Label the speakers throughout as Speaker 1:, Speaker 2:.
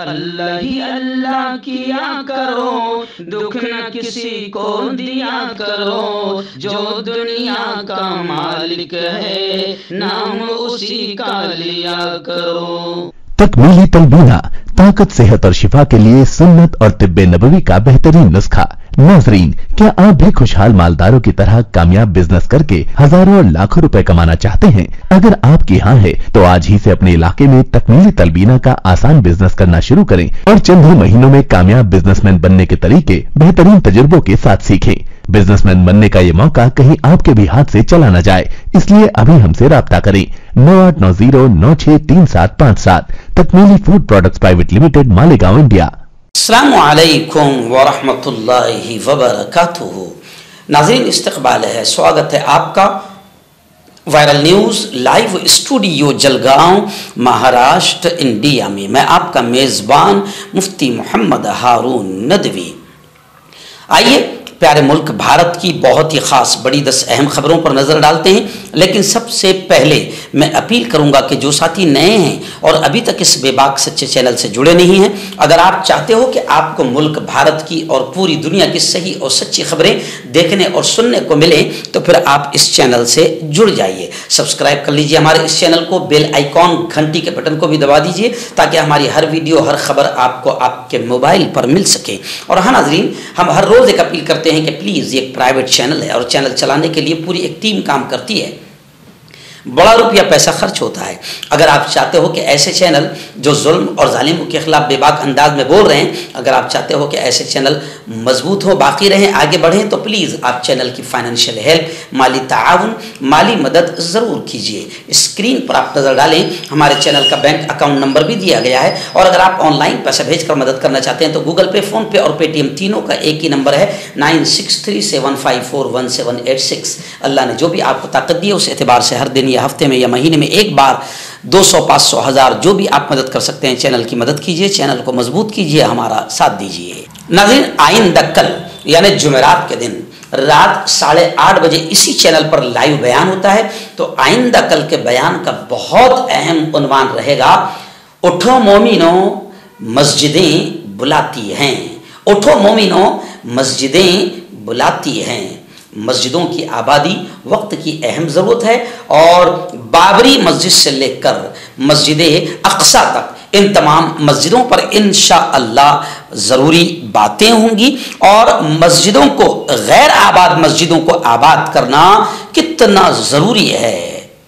Speaker 1: اللہ ہی اللہ کیا کرو، دکھ نہ کسی کو دیا کرو، جو دنیا کا مالک ہے نام اسی کا لیا کرو۔
Speaker 2: تکمیلی تلبینہ طاقت، صحت اور شفا کے لیے سنت اور طب نبوی کا بہترین نسخہ۔ ناظرین، کیا آپ بھی خوشحال مالداروں کی طرح کامیاب بزنس کر کے ہزاروں اور لاکھوں روپے کمانا چاہتے ہیں؟ اگر آپ کی ہاں ہے تو آج ہی سے اپنے علاقے میں تکمیلی تلبینہ کا آسان بزنس کرنا شروع کریں اور چند ہی مہینوں میں کامیاب بزنس مین بننے کے طریقے بہترین تجربوں کے ساتھ سیکھیں۔ بزنس مین بننے کا یہ موقع کہیں آپ کے بھی ہاتھ سے چلا نہ جائے، اس لیے ابھی ہم سے رابطہ کریں۔ 9890963757 Takmili food products private limited, Malegaon, India.
Speaker 3: السلام علیکم ورحمۃ اللہ وبرکاتہ۔ ناظرین، استقبال ہے، سواگت ہے آپ کا viral news live studio Jalgaon, Maharashtra, India میں۔ میں آپ کا میزبان مفتی محمد ہارون ندوی۔ آئیے پیارے ملک بھارت کی بہت ہی خاص بڑی 10 اہم خبروں پر نظر ڈالتے ہیں، لیکن سب سے پہلے میں اپیل کروں گا کہ جو ساتھی نئے ہیں اور ابھی تک اس بے باک سچے چینل سے جڑے نہیں ہیں، اگر آپ چاہتے ہو کہ آپ کو ملک بھارت کی اور پوری دنیا کی صحیح اور سچی خبریں دیکھنے اور سننے کو ملیں تو پھر آپ اس چینل سے جڑ جائیے۔ سبسکرائب کر لیجئے ہمارے اس چینل کو، بیل آئیکن گھنٹی کے بٹن کو بھی دبا دیجئے تاکہ ہماری ہر ویڈیو، ہر خبر آپ کو آپ کے موبائل پر مل سکے۔ اور ہاں ناظرین، ہم ہر روز ایک اپیل کرتے ہیں کہ پلیز، یہ ایک پرائیویٹ چینل ہے اور چینل چلانے کے لیے پوری ایک ٹیم کام کرتی ہے، بڑا روپیہ پیسہ خرچ ہوتا ہے۔ اگر آپ چاہتے ہو کہ ایسے چینل جو ظلم اور ظالموں کے خلاف بے باک انداز میں بول رہے ہیں، اگر آپ چاہتے ہو کہ ایسے چینل مضبوط ہو، باقی رہیں، آگے بڑھیں، تو پلیز آپ چینل کی فائنینشیل ہیلپ، مالی تعاون، مالی مدد ضرور کیجیے۔ اسکرین پر آپ نظر ڈالیں، ہمارے چینل کا بینک اکاؤنٹ نمبر بھی دیا گیا ہے، اور اگر آپ آن لائن پیسہ بھیج کر مدد کرنا چاہتے ہیں تو گوگل پے، فون پے اور پے ٹی ایم تینوں کا ایک ہی نمبر ہے، 9637541786۔ اللہ نے جو بھی آپ کو طاقت دی ہے اس اعتبار سے ہر دن یا ہفتے میں یا مہینے میں ایک بار 200، 500، 1000 جو بھی آپ مدد کر سکتے ہیں چینل کی مدد کیجیے، چینل کو مضبوط کیجیے، ہمارا ساتھ دیجیے۔ ناظرین، آئندہ کل یعنی جمعرات کے دن رات 8:30 بجے اسی چینل پر لائیو بیان ہوتا ہے، تو آئندہ کل کے بیان کا بہت اہم عنوان رہے گا، اٹھو مومنو مسجدیں بلاتی ہیں۔ اٹھو مومنو مسجدیں بلاتی ہیں۔ مسجدوں کی آبادی وقت کی اہم ضرورت ہے، اور بابری مسجد سے لے کر مسجد اقصیٰ تک ان تمام مسجدوں پر انشاءاللہ ضروری باتیں ہوں گی، اور مسجدوں کو، غیر آباد مسجدوں کو آباد کرنا کتنا ضروری ہے،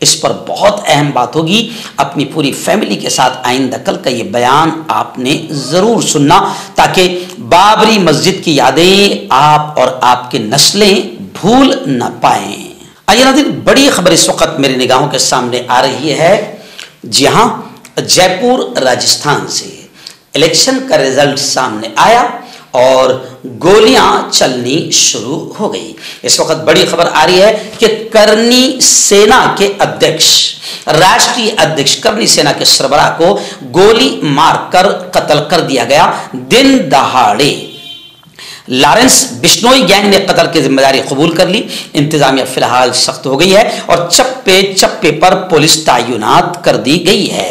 Speaker 3: اس پر بہت اہم بات ہوگی۔ اپنی پوری فیملی کے ساتھ آئندہ کل کا یہ بیان آپ نے ضرور سننا، تاکہ بابری مسجد کی یادیں آپ اور آپ کی نسلیں بھول نہ پائیں۔ آئیے ناظرین، بڑی خبر اس وقت میری نگاہوں کے سامنے آ رہی ہے۔ جی ہاں، جے پور راجستھان سے الیکشن کا رزلٹ سامنے آیا اور گولیاں چلنی شروع ہو گئی۔ اس وقت بڑی خبر آ رہی ہے کہ کرنی سینا کے ادھیکش، راشٹریہ ادھیکش کرنی سینا کے سربراہ کو گولی مار کر قتل کر دیا گیا، دن دہاڑے۔ لارنس بشنوئی گینگ نے قتل کی ذمہ داری قبول کر لی۔ انتظامیہ فی الحال سخت ہو گئی ہے اور چپے چپے پر پولیس تعینات کر دی گئی ہے۔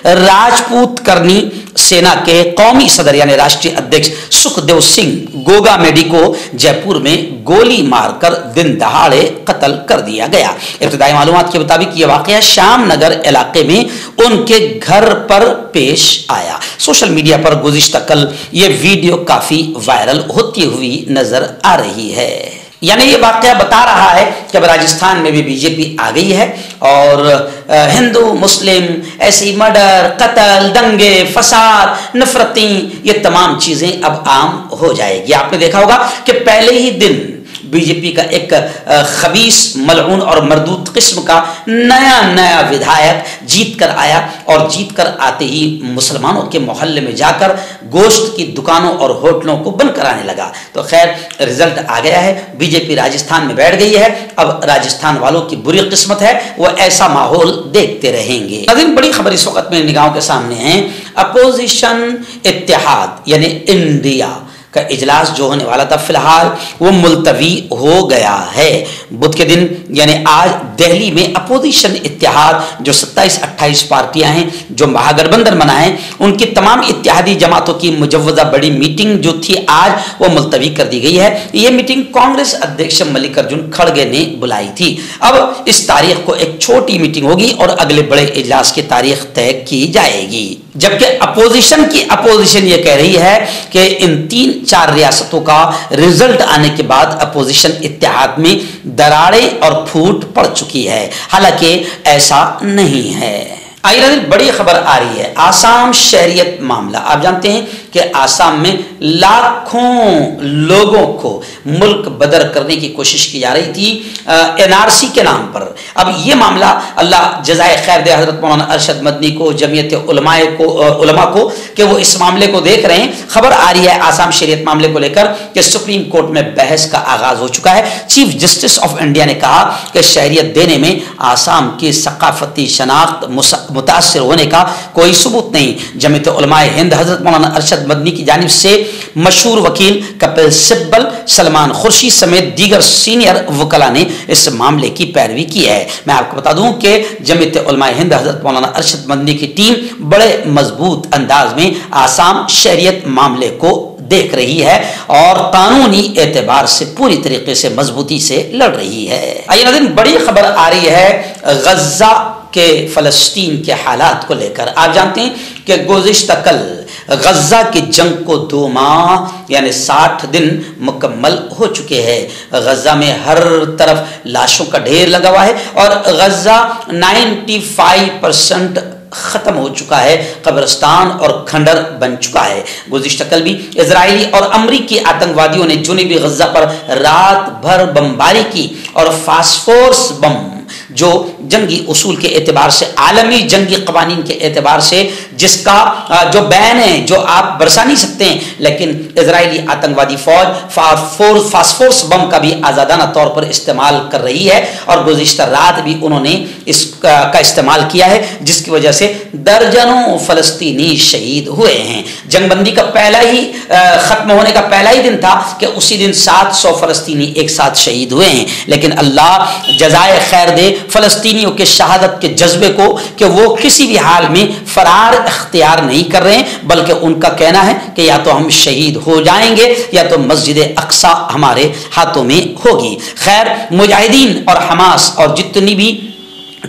Speaker 3: راجپوت کرنی سینا کے قومی صدر یعنی راشٹریہ ادھیکش سکھ دیو سنگھ گوگا میڈی کو جے پور میں گولی مار کر دن دہاڑے قتل کر دیا گیا۔ ابتدائی معلومات کے مطابق یہ واقعہ شام نگر علاقے میں ان کے گھر پر پیش آیا۔ سوشل میڈیا پر گزشتہ کل یہ ویڈیو کافی وائرل ہوتی ہوئی نظر آ رہی ہے۔ یعنی یہ واقعہ بتا رہا ہے کہ اب راجستھان میں بھی بی جے پی آ گئی ہے، اور ہندو مسلم ایسی مرڈر، قتل، دنگے، فساد، نفرتیں، یہ تمام چیزیں اب عام ہو جائے گی۔ آپ نے دیکھا ہوگا کہ پہلے ہی دن بی جے پی کا ایک خبیث، ملعون اور مردود قسم کا نیا ودھایک جیت کر آیا، اور جیت کر آتے ہی مسلمانوں کے محلے میں جا کر گوشت کی دکانوں اور ہوٹلوں کو بند کرانے لگا۔ تو خیر، رزلٹ آ گیا ہے، بی جے پی راجستھان میں بیٹھ گئی ہے۔ اب راجستھان والوں کی بری قسمت ہے، وہ ایسا ماحول دیکھتے رہیں گے۔ لیکن بڑی خبر اس وقت میری نگاہوں کے سامنے ہے، اپوزیشن اتحاد یعنی انڈیا کا اجلاس جو ہونے والا تھا فی الحال وہ ملتوی ہو گیا ہے۔ بدھ کے دن یعنی آج دہلی میں اپوزیشن اتحاد جو 27-28 پارٹیاں ہیں جو مہا گٹھ بندھن بنا ہے، ان کی تمام اتحادی جماعتوں کی مجوزہ بڑی میٹنگ جو تھی آج وہ ملتوی کر دی گئی ہے۔ یہ میٹنگ کانگریس ادھیکش ملکارجن کھڑگے نے بلائی تھی۔ اب اس تاریخ کو ایک چھوٹی میٹنگ ہوگی اور اگلے بڑے اجلاس کی تاریخ طے کی جائے گی، جبکہ اپوزیشن یہ کہہ رہی ہے کہ ان 3-4 ریاستوں کا رزلٹ آنے کے بعد اپوزیشن اتحاد میں دراڑیں اور پھوٹ پڑ چکی ہے، حالانکہ ایسا نہیں ہے۔ آئیے بڑی خبر آ رہی ہے، آسام شہریت معاملہ۔ آپ جانتے ہیں کہ آسام میں لاکھوں لوگوں کو ملک بدر کرنے کی کوشش کی جا رہی تھی NRC کے نام پر۔ اب یہ معاملہ اللہ جزائے خیر دے حضرت مولانا ارشد مدنی کو، جمعیت علماء کو کہ وہ اس معاملے کو دیکھ رہے ہیں۔ خبر آ رہی ہے آسام شہریت معاملے کو لے کر کہ سپریم کورٹ میں بحث کا آغاز ہو چکا ہے۔ چیف جسٹس آف انڈیا نے کہا کہ شہریت دینے میں آسام کی ثقافتی شناخت متاثر ہونے کا کوئی ثبوت نہیں۔ جمعیت علماء ہند حضرت مولانا ارشد مدنی کی جانب سے مشہور وکیل کپل سبل، سلمان خورشید سمیت دیگر سینئر وکلاء نے اس معاملے کی پیروی کی ہے۔ میں آپ کو بتا دوں کہ جمعیت علماء ہند حضرت مولانا ارشد مدنی کی ٹیم بڑے مضبوط انداز میں آسام شہریت معاملے کو دیکھ رہی ہے اور قانونی اعتبار سے پوری طریقے سے مضبوطی سے لڑ رہی ہے۔ آئیے ناظرین بڑی خبر آ رہی ہے غزہ کے فلسطین کے حالات کو لے کر۔ آپ جانتے ہیں کہ گزشتہ کل غزہ کی جنگ کو 2 ماہ یعنی 60 دن مکمل ہو چکے ہیں۔ غزہ میں ہر طرف لاشوں کا ڈھیر لگا ہوا ہے اور غزہ 95% ختم ہو چکا ہے، قبرستان اور کھنڈر بن چکا ہے۔ گزشتہ کل بھی اسرائیلی اور امریکی آتنکوادیوں نے جنوبی غزہ پر رات بھر بمباری کی اور فاسفورس بم جو جنگی اصول کے اعتبار سے، عالمی جنگی قوانین کے اعتبار سے جس کا جو بین ہے جو آپ برسا نہیں سکتے ہیں، لیکن اسرائیلی آتنکوادی فوج فاسفورس بم کا بھی آزادانہ طور پر استعمال کر رہی ہے اور گزشتہ رات بھی انہوں نے اس کا استعمال کیا ہے، جس کی وجہ سے درجنوں فلسطینی شہید ہوئے ہیں۔ جنگ بندی کا پہلا ہی ختم ہونے کا پہلا ہی دن تھا کہ اسی دن 700 فلسطینی ایک ساتھ شہید ہوئے ہیں، لیکن اللہ جزائے خیر دے فلسطینیوں کے شہادت کے جذبے کو کہ وہ کسی بھی حال میں فرار اختیار نہیں کر رہے ہیں، بلکہ ان کا کہنا ہے کہ یا تو ہم شہید ہو جائیں گے یا تو مسجد اقصی ہمارے ہاتھوں میں ہوگی۔ خیر مجاہدین اور حماس اور جتنی بھی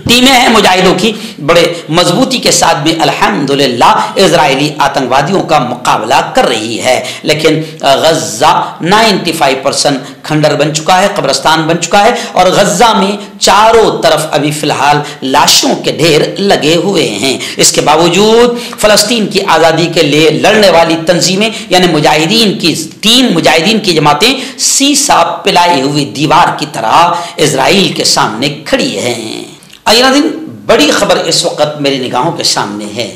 Speaker 3: ٹیمیں ہیں مجاہدوں کی بڑے مضبوطی کے ساتھ بھی الحمدللہ اسرائیلی آتنکوادیوں کا مقابلہ کر رہی ہے، لیکن غزہ 95% کھنڈر بن چکا ہے، قبرستان بن چکا ہے اور غزہ میں چاروں طرف ابھی فی الحال لاشوں کے ڈھیر لگے ہوئے ہیں۔ اس کے باوجود فلسطین کی آزادی کے لیے لڑنے والی تنظیمیں یعنی مجاہدین کی جماعتیں سیسا پلائی ہوئی دیوار کی طرح اسرائیل کے سامنے کھڑی ہیں۔ آئیے ناظرین بڑی خبر اس وقت میری نگاہوں کے سامنے ہے،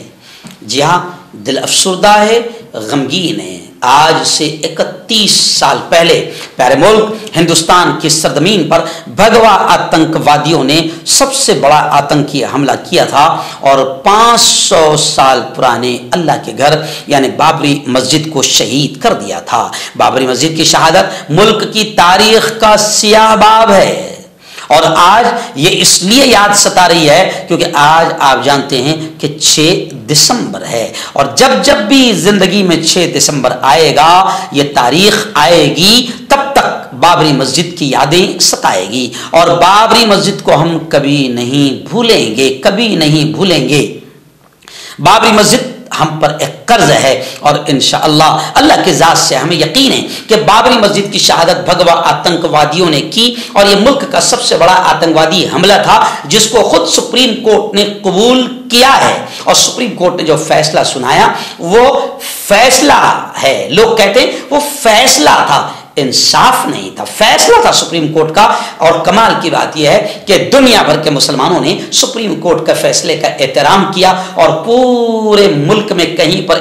Speaker 3: جی ہاں دل افسردہ ہے، غمگین ہے۔ آج سے 31 سال پہلے پیارے ملک ہندوستان کی سرزمین پر بھگوا آتنکوادیوں نے سب سے بڑا آتنکی حملہ کیا تھا اور 500 سال پرانے اللہ کے گھر یعنی بابری مسجد کو شہید کر دیا تھا۔ بابری مسجد کی شہادت ملک کی تاریخ کا سیاہ باب ہے اور آج یہ اس لیے یاد ستا رہی ہے کیونکہ آج آپ جانتے ہیں کہ 6 دسمبر ہے اور جب بھی زندگی میں 6 دسمبر آئے گا یہ تاریخ آئے گی، تب تک بابری مسجد کی یادیں ستائے گی اور بابری مسجد کو ہم کبھی نہیں بھولیں گے۔ بابری مسجد ہم پر ایک قرض ہے اور انشاءاللہ اللہ کے ذات سے ہمیں یقین ہے کہ بابری مسجد کی شہادت بھگوا آتنکوادیوں نے کی اور یہ ملک کا سب سے بڑا آتنکوادی حملہ تھا جس کو خود سپریم کورٹ نے قبول کیا ہے اور سپریم کورٹ نے جو فیصلہ سنایا وہ فیصلہ ہے، لوگ کہتے ہیں وہ فیصلہ تھا، انصاف نہیں تھا، فیصلہ تھا سپریم کورٹ کا۔ اور کمال کی بات یہ ہے کہ دنیا بھر کے مسلمانوں نے سپریم کورٹ کا فیصلے کا احترام کیا اور پورے ملک میں کہیں پر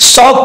Speaker 3: 100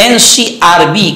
Speaker 3: NCRB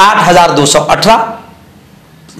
Speaker 3: 8,218,